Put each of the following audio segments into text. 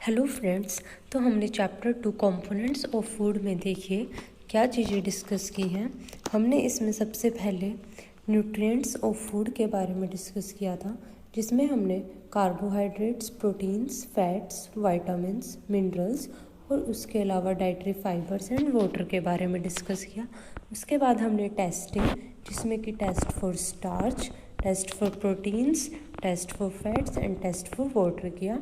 Hello friends, तो हमने chapter 2 components of food में देखिए क्या चीज़ें डिस्कस की हैं। हमने इसमें सबसे पहले न्यूट्रिएंट्स ऑफ फूड के बारे में डिस्कस किया था, जिसमें हमने carbohydrates, proteins, fats, vitamins, minerals और उसके अलावा डाइटरी फाइबर्स एंड वाटर के बारे में डिस्कस किया। उसके बाद हमने टेस्टिंग, जिसमें कि test for starch, test for proteins, test for fats and test for water किया।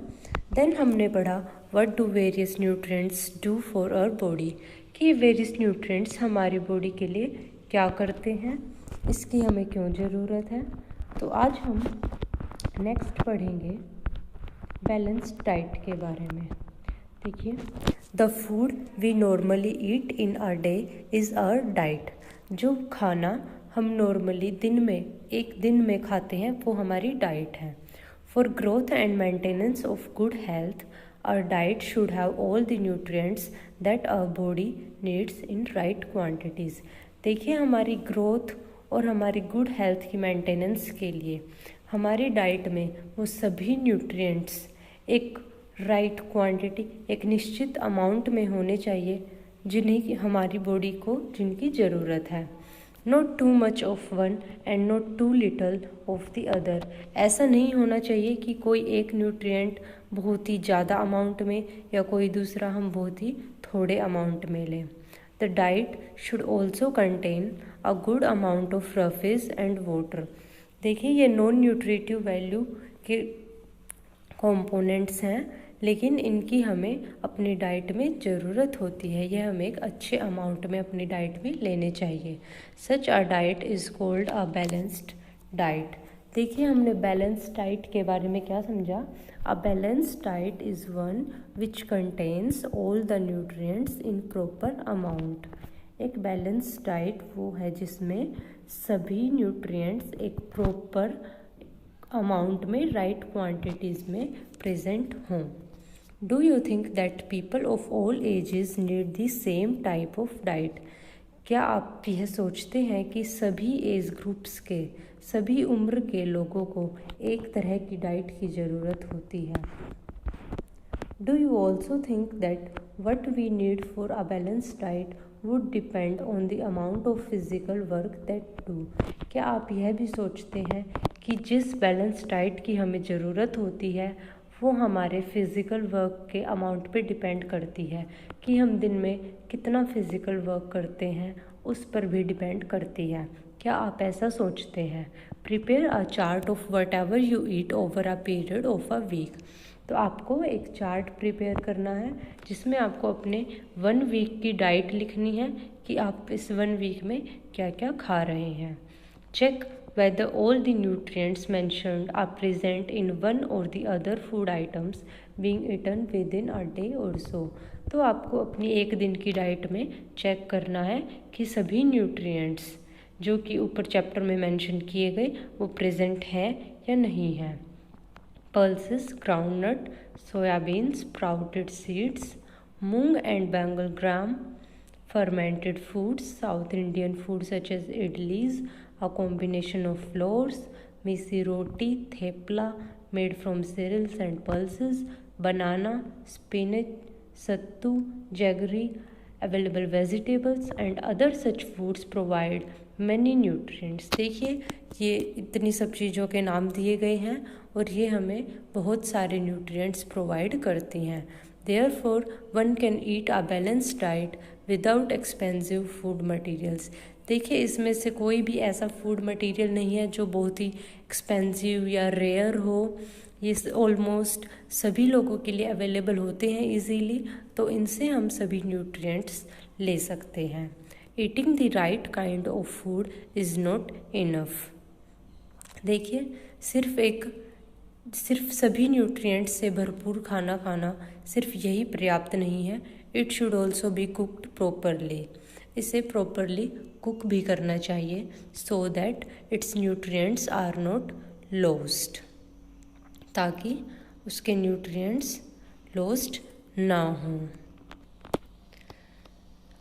देन हमने पढ़ा what do various nutrients do for our body, कि वेरियस न्यूट्रिएंट्स हमारी बॉडी के लिए क्या करते हैं, इसकी हमें क्यों ज़रूरत है। तो आज हम नेक्स्ट पढ़ेंगे बैलेंस्ड डाइट के बारे में। देखिए, the food we normally eat in our day is our diet. जो खाना हम नॉर्मली एक दिन में खाते हैं वो हमारी डाइट है। For growth and maintenance of good health, our diet should have all the nutrients that our body needs in right quantities. देखिए, हमारी ग्रोथ और हमारी गुड हेल्थ की मेंटेनेंस के लिए हमारी डाइट में वो सभी न्यूट्रिएंट्स एक राइट क्वांटिटी, एक निश्चित अमाउंट में होने चाहिए, जिन्हें हमारी बॉडी को जिनकी ज़रूरत है। Not too much of one and not too little of the other. ऐसा नहीं होना चाहिए कि कोई एक न्यूट्रिएंट बहुत ही ज़्यादा अमाउंट में या कोई दूसरा हम बहुत ही थोड़े अमाउंट में लें। The diet should also contain a good amount of roughage and water. देखिए, ये नॉन न्यूट्रिटिव वैल्यू के कंपोनेंट्स हैं, लेकिन इनकी हमें अपनी डाइट में ज़रूरत होती है। यह हमें एक अच्छे अमाउंट में अपनी डाइट में लेने चाहिए। Such a diet is called a balanced diet. देखिए, हमने बैलेंस्ड डाइट के बारे में क्या समझा। A balanced diet is one which contains all the nutrients in proper amount. एक बैलेंस्ड डाइट वो है जिसमें सभी न्यूट्रिएंट्स एक प्रॉपर अमाउंट में, राइट क्वांटिटीज़ में प्रेजेंट हों। Do you think that people of all ages need the same type of diet? क्या आप यह सोचते हैं कि सभी एज ग्रुप्स के, सभी उम्र के लोगों को एक तरह की डाइट की ज़रूरत होती है? Do you also think that what we need for a balance diet would depend on the amount of physical work that do? क्या आप यह भी सोचते हैं कि जिस बैलेंस डाइट की हमें ज़रूरत होती है वो हमारे फिज़िकल वर्क के अमाउंट पे डिपेंड करती है, कि हम दिन में कितना फिज़िकल वर्क करते हैं उस पर भी डिपेंड करती है? क्या आप ऐसा सोचते हैं? Prepare a chart of what ever you eat over a period of a week. तो आपको एक चार्ट प्रिपेयर करना है जिसमें आपको अपने 1 वीक की डाइट लिखनी है कि आप इस 1 वीक में क्या क्या खा रहे हैं। Check whether all the nutrients mentioned are present in one or the other food items being eaten within a day or so. तो आपको अपनी एक दिन की डाइट में चेक करना है कि सभी न्यूट्रिएंट्स जो कि ऊपर चैप्टर में मेंशन किए गए वो प्रेजेंट हैं या नहीं हैं। Pulses, groundnut, soybean, sprouted seeds, moong and bangle gram, fermented foods, South Indian food such as idlis, a combination of flours, misi roti, thepla made from cereals and pulses, banana, spinach, sattu, jaggery, available vegetables and other such foods provide many nutrients. देखिए, ये इतनी सब चीज़ों के नाम दिए गए हैं और ये हमें बहुत सारे न्यूट्रिएंट्स प्रोवाइड करती हैं। Therefore, one can eat a balanced diet without expensive food materials. देखिए, इसमें से कोई भी ऐसा फूड मटेरियल नहीं है जो बहुत ही एक्सपेंसिव या रेयर हो। ये ऑलमोस्ट सभी लोगों के लिए अवेलेबल होते हैं इजीली, तो इनसे हम सभी न्यूट्रिएंट्स ले सकते हैं। Eating the right kind of food is not enough. देखिए, सिर्फ सभी न्यूट्रिएंट्स से भरपूर खाना खाना सिर्फ यही पर्याप्त नहीं है। It should also be cooked properly. इसे प्रॉपरली कुक भी करना चाहिए so that its nutrients are not lost, ताकि उसके न्यूट्रिएंट्स लॉस्ट ना हों।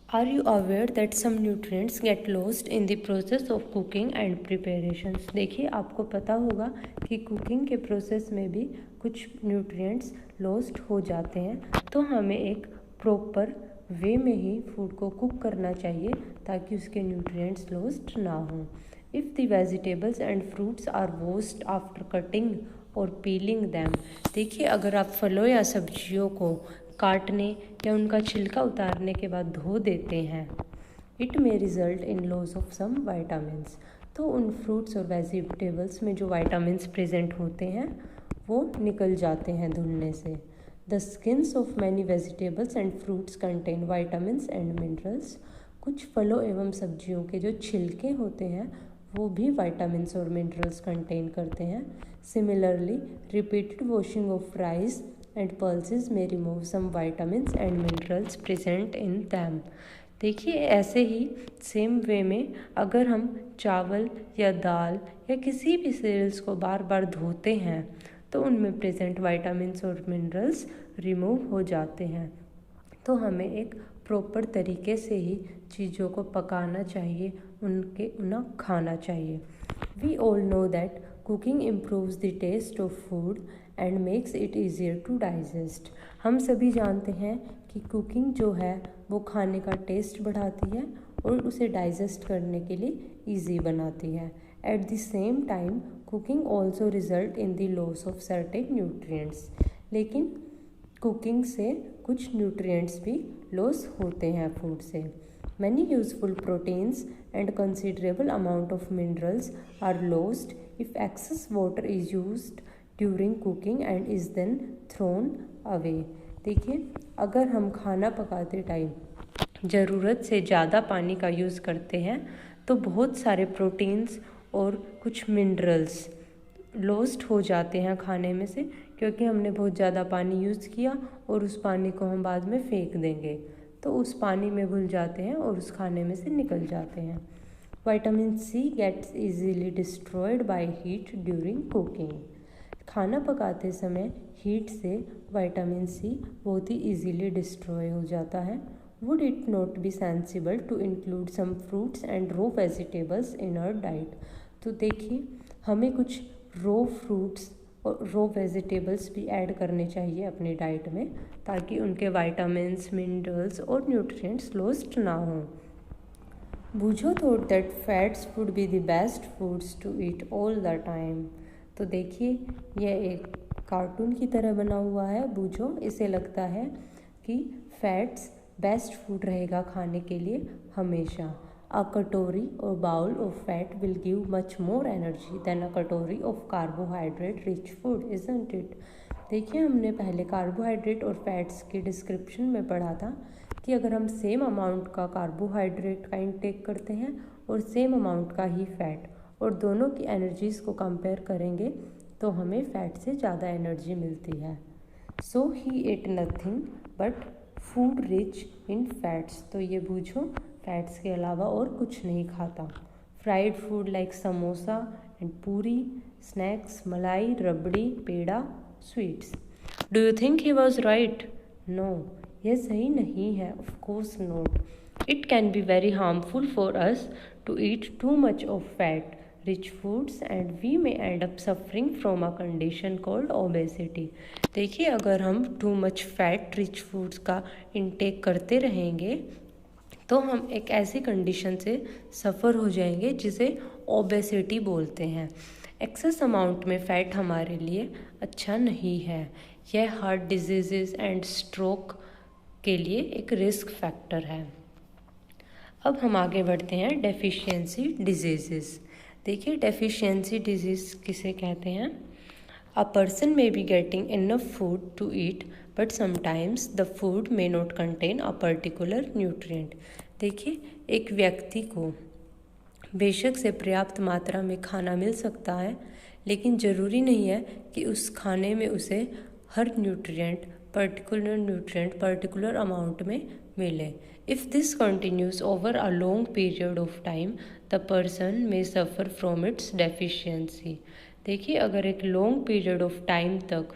Are you aware that some nutrients get lost in the process of cooking and preparations? देखिए, आपको पता होगा कि कुकिंग के प्रोसेस में भी कुछ न्यूट्रिएंट्स लॉस्ट हो जाते हैं, तो हमें एक प्रॉपर वे में ही फूड को कुक करना चाहिए ताकि उसके न्यूट्रिएंट्स लॉस्ट ना हों। If the vegetables and fruits are washed after cutting और पीलिंग दैम, देखिए अगर आप फलों या सब्जियों को काटने या उनका छिलका उतारने के बाद धो देते हैं, it may result in loss of some vitamins, तो उन फ्रूट्स और वेजिटेबल्स में जो वाइटामिन्स प्रेजेंट होते हैं वो निकल जाते हैं धुलने से। The skins of many vegetables and fruits contain vitamins and minerals, कुछ फलों एवं सब्जियों के जो छिलके होते हैं वो भी वाइटामिन्स और मिनरल्स कंटेन करते हैं। Similarly repeated washing of rice and pulses may remove some vitamins and minerals present in them. देखिए ऐसे ही सेम वे में अगर हम चावल या दाल या किसी भी सीरियल्स को बार बार धोते हैं तो उनमें प्रेजेंट वाइटामिन्स और मिनरल्स रिमूव हो जाते हैं। तो हमें एक प्रॉपर तरीके से ही चीज़ों को पकाना चाहिए, उन्हें खाना चाहिए। We all know that cooking improves the taste of food and makes it easier to digest. हम सभी जानते हैं कि कुकिंग जो है वो खाने का टेस्ट बढ़ाती है और उसे डाइजेस्ट करने के लिए ईजी बनाती है। At the same time cooking also result in the loss of certain nutrients, लेकिन कुकिंग से कुछ न्यूट्रिएंट्स भी लॉस होते हैं फूड से। Many useful proteins and considerable amount of minerals are lost if excess water is used during cooking and is then thrown away. देखिए अगर हम खाना पकाते टाइम ज़रूरत से ज़्यादा पानी का यूज़ करते हैं तो बहुत सारे प्रोटीन्स और कुछ मिनरल्स लॉस्ट हो जाते हैं खाने में से, क्योंकि हमने बहुत ज़्यादा पानी यूज़ किया और उस पानी को हम बाद में फेंक देंगे तो उस पानी में घुल जाते हैं और उस खाने में से निकल जाते हैं। Vitamin C gets easily destroyed by heat during cooking. खाना पकाते समय हीट से विटामिन सी बहुत ही इजीली डिस्ट्रॉय हो जाता है। Would it not be sensible to include some fruits and raw vegetables in our diet. तो देखिए हमें कुछ रो फ्रूट्स और रो वेजिटेबल्स भी ऐड करने चाहिए अपनी डाइट में ताकि उनके वाइटामिन्स, मिनरल्स और न्यूट्रिएंट्स लॉस्ट ना हों। Boojho thought that fats would be the best foods to eat all the time. तो देखिए यह एक कार्टून की तरह बना हुआ है बूझो। इसे लगता है कि फैट्स बेस्ट फूड रहेगा खाने के लिए हमेशा। A कटोरी or bowl of fat will give much more energy than a कटोरी of carbohydrate rich food, isn't it? देखिए हमने पहले कार्बोहाइड्रेट और फैट्स के डिस्क्रिप्शन में पढ़ा था कि अगर हम सेम अमाउंट का कार्बोहाइड्रेट का इंटेक करते हैं और सेम अमाउंट का ही फैट और दोनों की एनर्जीज़ को कंपेयर करेंगे तो हमें फैट से ज़्यादा एनर्जी मिलती है। So he ate nothing but food rich in fats. तो ये बूझो फैट्स के अलावा और कुछ नहीं खाता। Fried food like samosa and puri, snacks, malai, rabri, peda, sweets. Do you think he was right? No, यह सही नहीं है। Of course not. It can be very harmful for us to eat too much of fat rich foods and we may end up suffering from a condition called obesity. देखिए अगर हम too much fat rich foods का intake करते रहेंगे तो हम एक ऐसी कंडीशन से सफ़र हो जाएंगे जिसे ओबेसिटी बोलते हैं। एक्सेस अमाउंट में फ़ैट हमारे लिए अच्छा नहीं है। यह हार्ट डिजीज़ एंड स्ट्रोक के लिए एक रिस्क फैक्टर है। अब हम आगे बढ़ते हैं डेफिशिएंसी डिजीज़। देखिए डेफिशिएंसी डिजीज़ किसे कहते हैं? A person may be getting enough food to eat but sometimes the food may not contain a particular nutrient। देखिए एक व्यक्ति को बेशक से पर्याप्त मात्रा में खाना मिल सकता है लेकिन ज़रूरी नहीं है कि उस खाने में उसे हर न्यूट्रिएंट पर्टिकुलर अमाउंट में मिले। If this continues over a long period of time, the person may suffer from its deficiency। देखिए अगर एक लॉन्ग पीरियड ऑफ टाइम तक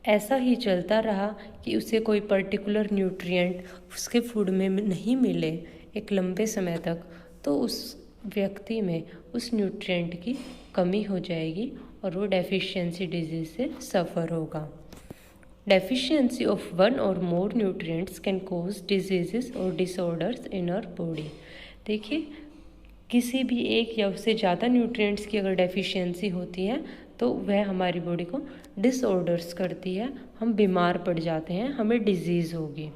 ऐसा ही चलता रहा कि उसे कोई पर्टिकुलर न्यूट्रिएंट उसके फूड में नहीं मिले एक लंबे समय तक, तो उस व्यक्ति में उस न्यूट्रिएंट की कमी हो जाएगी और वो डेफिशिएंसी डिजीज से सफ़र होगा। डेफिशिएंसी ऑफ वन और मोर न्यूट्रिएंट्स कैन कॉज डिजीजेस और डिसऑर्डर्स इन आवर बॉडी। देखिए, किसी भी एक या उससे ज़्यादा न्यूट्रिएंट्स की अगर डेफिशिएंसी होती है तो वह हमारी बॉडी को डिसऑर्डर्स करती है, हम बीमार पड़ जाते हैं, हमें डिजीज़ होगी।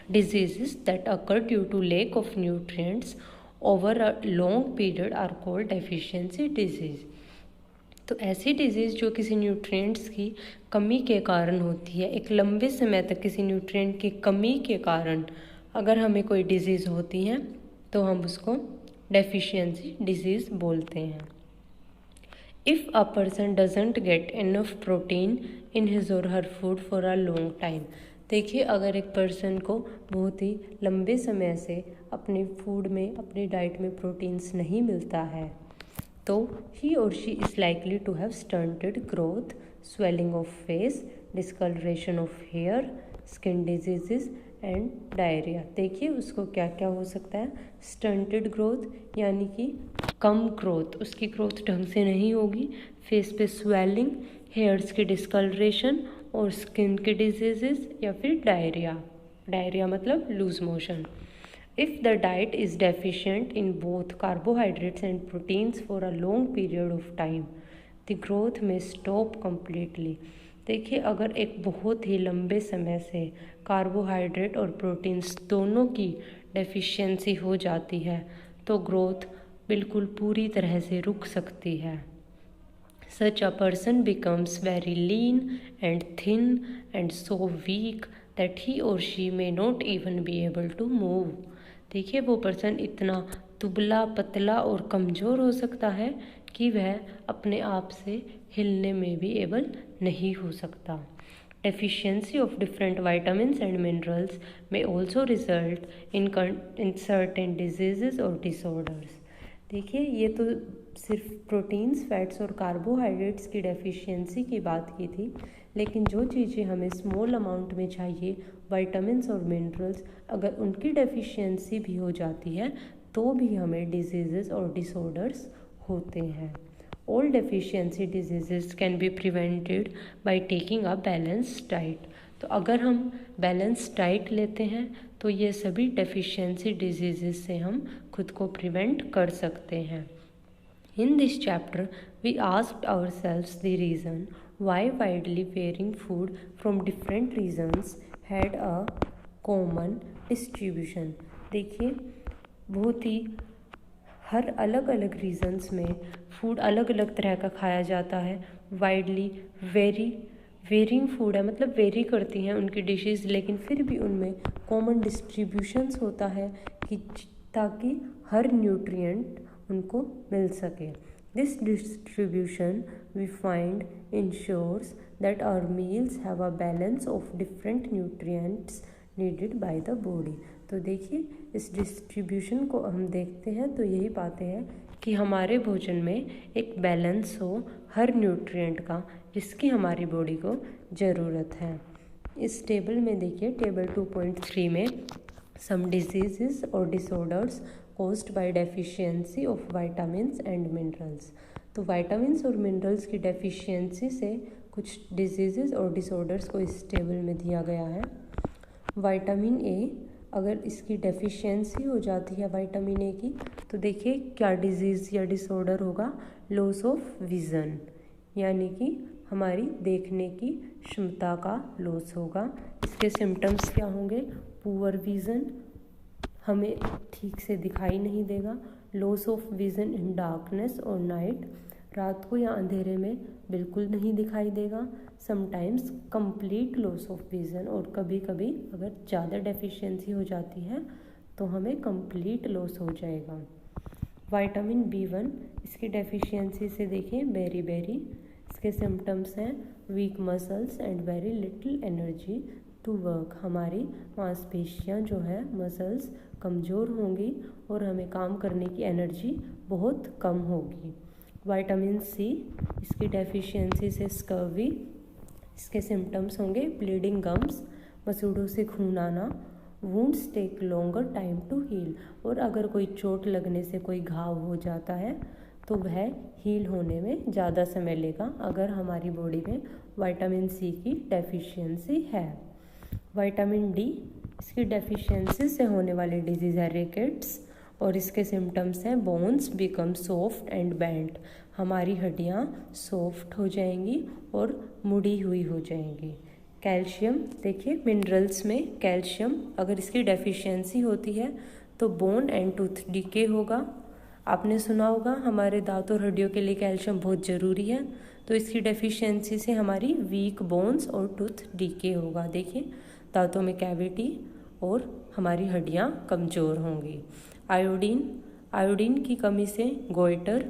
Diseases that occur due to lack of nutrients over a long period are called deficiency disease। तो ऐसी डिजीज़ जो किसी न्यूट्रिएंट्स की कमी के कारण होती है, एक लंबे समय तक किसी न्यूट्रिएंट की कमी के कारण अगर हमें कोई डिजीज़ होती है तो हम उसको डेफिशिएंसी डिजीज़ बोलते हैं। If a person doesn't get enough protein in his or her food for a long time, देखिए, अगर एक पर्सन को बहुत ही लंबे समय से अपने फूड में, अपनी डाइट में प्रोटीन्स नहीं मिलता है तो ही और she is likely to have stunted growth, swelling of face, discoloration of hair, skin diseases and diarrhoea. देखिए, उसको क्या क्या हो सकता है। स्टंटेड ग्रोथ यानी कि कम ग्रोथ, उसकी ग्रोथ ढंग से नहीं होगी, फेस पे स्वेलिंग, हेयर्स की डिस्कलरेशन और स्किन के डिजीजेस या फिर डायरिया। डायरिया मतलब loose motion. If the diet is deficient in both carbohydrates and proteins for a long period of time, the growth may stop completely। देखिए, अगर एक बहुत ही लंबे समय से कार्बोहाइड्रेट और प्रोटीन्स दोनों की डेफिशिएंसी हो जाती है तो ग्रोथ बिल्कुल पूरी तरह से रुक सकती है। Such a person becomes very lean and thin and so weak that he or she may not even be able to move। देखिए, वो पर्सन इतना दुबला पतला और कमज़ोर हो सकता है कि वह अपने आप से हिलने में भी एबल नहीं हो सकता। Deficiency of different vitamins and minerals may also result in certain diseases और डिसऑर्डर्स। देखिए, ये तो सिर्फ प्रोटीन्स, फैट्स और कार्बोहाइड्रेट्स की डेफिशिएंसी की बात की थी, लेकिन जो चीज़ें हमें स्मॉल अमाउंट में चाहिए, विटामिन्स और मिनरल्स, अगर उनकी डेफिशिएंसी भी हो जाती है तो भी हमें डिजीज़ेस और डिसऑर्डर्स होते हैं। All deficiency diseases can be prevented by taking a balanced diet. तो अगर हम बैलेंस डाइट लेते हैं तो ये सभी डेफिशिएंसी डिजीज़ेस से हम खुद को प्रिवेंट कर सकते हैं। In this chapter, we asked ourselves the reason why widely varying food from different regions had a common distribution। देखिए, बहुत ही हर अलग अलग रीजन्स में फूड अलग अलग तरह का खाया जाता है। वाइडली वेरिंग फूड है, मतलब वेरी करती हैं उनकी डिशेज़, लेकिन फिर भी उनमें कॉमन डिस्ट्रीब्यूशंस होता है कि ताकि हर न्यूट्रिएंट उनको मिल सके। This distribution we find ensures that our meals have a balance of different nutrients needed by the body. तो देखिए, इस डिस्ट्रीब्यूशन को हम देखते हैं तो यही पाते हैं कि हमारे भोजन में एक बैलेंस हो हर न्यूट्रिएंट का जिसकी हमारी बॉडी को ज़रूरत है। इस टेबल में देखिए, टेबल 2.3 में सम डिजीजेस और disorders caused by deficiency of vitamins and minerals। तो vitamins और minerals की deficiency से कुछ diseases और disorders को इस टेबल में दिया गया है। विटामिन ए, अगर इसकी deficiency हो जाती है विटामिन ए की तो देखिए क्या डिजीज़ या डिसऑर्डर होगा। लॉस ऑफ विज़न, यानी कि हमारी देखने की क्षमता का लॉस होगा। इसके सिम्टम्स क्या होंगे? पुअर विज़न, हमें ठीक से दिखाई नहीं देगा। Loss of vision in darkness और नाइट, रात को या अंधेरे में बिल्कुल नहीं दिखाई देगा। Sometimes complete loss of vision, और कभी कभी अगर ज़्यादा डेफिशिएंसी हो जाती है तो हमें कंप्लीट लॉस हो जाएगा। विटामिन B1, इसकी डेफिशिएंसी से देखिए बेरी, इसके सिम्टम्स हैं weak muscles and very little energy to work. हमारी मांसपेशियाँ जो है, मसल्स कमज़ोर होंगी और हमें काम करने की एनर्जी बहुत कम होगी। विटामिन सी, इसकी डेफिशिएंसी से स्कर्वी, इसके सिम्टम्स होंगे ब्लीडिंग गम्स, मसूड़ों से खून आना, wounds take longer time to heal, और अगर कोई चोट लगने से कोई घाव हो जाता है तो वह हील होने में ज़्यादा समय लेगा अगर हमारी बॉडी में विटामिन सी की डेफिशिएंसी है। विटामिन डी, इसकी डेफिशिएंसी से होने वाली डिजीज़ है रिकेट्स और इसके सिम्टम्स हैं bones become soft and bent, हमारी हड्डियाँ सॉफ्ट हो जाएंगी और मुड़ी हुई हो जाएंगी। कैल्शियम, देखिए मिनरल्स में कैल्शियम अगर इसकी डेफिशिएंसी होती है तो बोन एंड टूथ डीके होगा। आपने सुना होगा हमारे दांत और हड्डियों के लिए कैल्शियम बहुत ज़रूरी है, तो इसकी डेफिशिएंसी से हमारी वीक बोन्स और टूथ डीके होगा। देखिए दांतों में कैविटी और हमारी हड्डियाँ कमज़ोर होंगी। आयोडीन, आयोडीन की कमी से गोइटर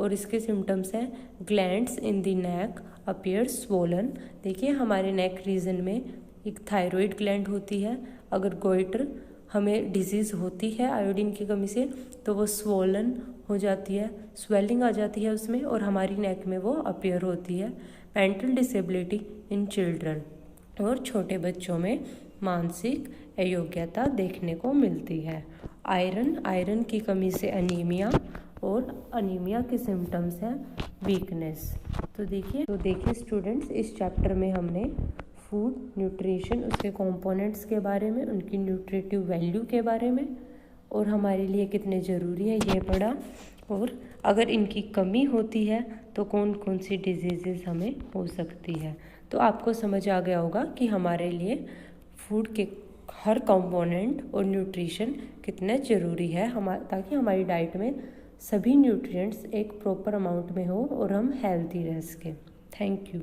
और इसके सिम्टम्स हैं glands in the neck appear swollen. देखिए हमारे नेक रीजन में एक थायराइड ग्लैंड होती है, अगर गोइटर हमें डिजीज़ होती है आयोडीन की कमी से तो वो स्वोलन हो जाती है, स्वेलिंग आ जाती है उसमें और हमारी नेक में वो अपीयर होती है। मेंटल डिसेबिलिटी इन चिल्ड्रन, और छोटे बच्चों में मानसिक अयोग्यता देखने को मिलती है। आयरन, आयरन की कमी से अनीमिया और अनीमिया के सिम्टम्स हैं वीकनेस। तो देखिए स्टूडेंट्स, इस चैप्टर में हमने फूड, न्यूट्रिशन, उसके कंपोनेंट्स के बारे में, उनकी न्यूट्रिटिव वैल्यू के बारे में और हमारे लिए कितने ज़रूरी है ये पढ़ा, और अगर इनकी कमी होती है तो कौन कौन सी डिजीज़ेस हमें हो सकती है। तो आपको समझ आ गया होगा कि हमारे लिए फूड के हर कंपोनेंट और न्यूट्रिशन कितने ज़रूरी है ताकि हमारी डाइट में सभी न्यूट्रिएंट्स एक प्रॉपर अमाउंट में हो और हम हेल्दी रह सकें। Thank you.